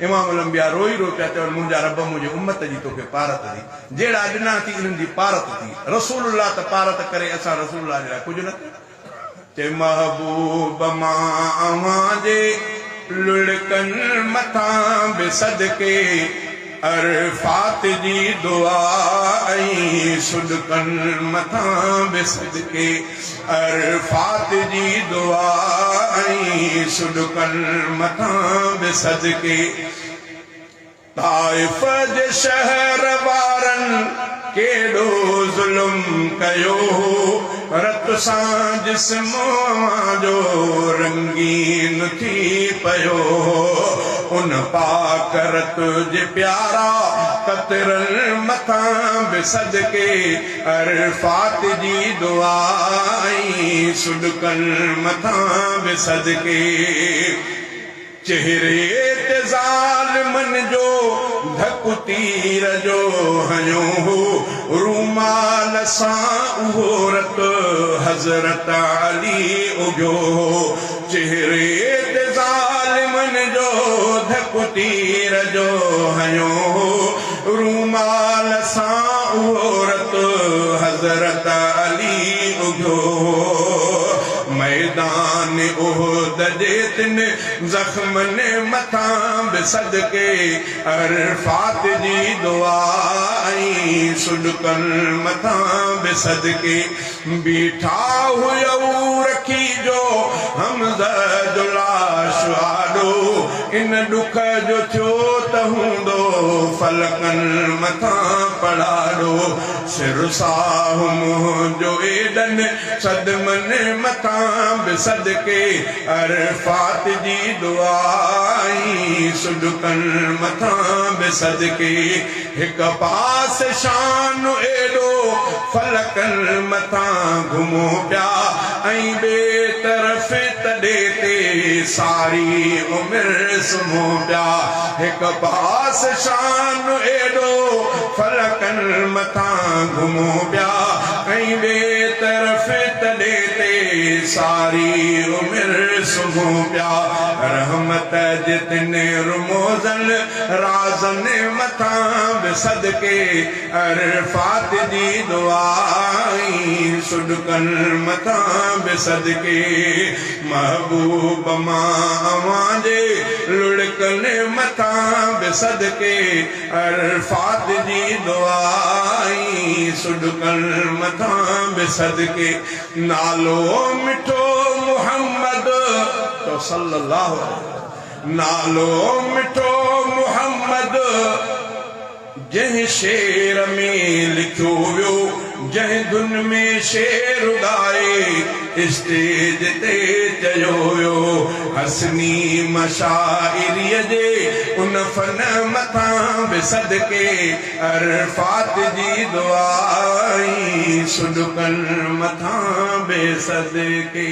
इमाम अलंबिया रोई रो पिया चवनि मुंहिंजा रब मुंहिंजी उम्मत जी तोखे पारत दी जहिड़ा ॾिना थी इन्हनि जी पारत थी रसूलुल्लाह त पारत करे असां रसूलुल्लाह जे लाइ कुझु न चए महबूब मां जे लुड़कनि मथां बि सदके अरफात जी दुआ ऐं सुॾकनि मथां बि सदके अरफात जी दुआ ऐं सुॾकनि मथां बि सदके ताइफ़ जे शहर वारनि केॾो ज़ुल्म कयो रत सां जिस्म जो रंगीन थी पियो उन पाक रत जे प्यारा कतरनि मथां बि सदके अरफात जी दुआ ऐं सुॾकनि मथां बि सदके चेहरे ते ज़ालिमनि जो धकु तीर जो हयो रूमाल सां उहो रत हज़रत अली उॻियो चेहरे ते ज़ालिमनि जो धकु तीर जो हयो रूमाल सां उहो रत हज़रत अली उॻियो मैदान उहद जे तिन ज़ख्मनि मथां बि सदके अरफात जी दुआ ऐं सुॾकनि मथां बि सदके बीठा हुयऊं रखी जो हमज़ा जो लाश आॾो इन ॾुख जो थियो त हूंदो फलकनि मथां पढ़ाॾो सिर साह मुंहिंजो एॾनि सदमनि मथां बि सदके अरफात जी दुआ ऐं सुॾकनि मथां बि सदके हिकु पास शान एॾो फलकनि मथां घुमो पिया ऐं ॿिए तरफ़ तॾे ते सारी उमिरि सुम्हो पिया हिकु पास शान एॾो फलकनि मथां घुमो पिया ऐं ॿिए तरफ़ तॾे ते सारी उमिरि सुम्हो पिया रहमत जे तिन रुमोज़नि राज़नि मथां बि सदके अरफात जी दुआ ऐं सुॾकनि मथां बि सदके महबूब मां जे लुड़कनि मथां बि सदके अरफात जी दुआ ऐं सुॾकनि मथां बि सदके नालो मिठो मुहम्मद तो सल्लल्लाहु अलैहि नालो मिठो मुहम्मद जंहिं शेर में लिखियो वियो जंहिं धुन में शेर ॻाए स्टेज ते चयो वियो हसनी मशाइरीअ जे उन फन मथां बि सदके अरफात जी दुआ ऐं सुॾकनि मथां बि सदके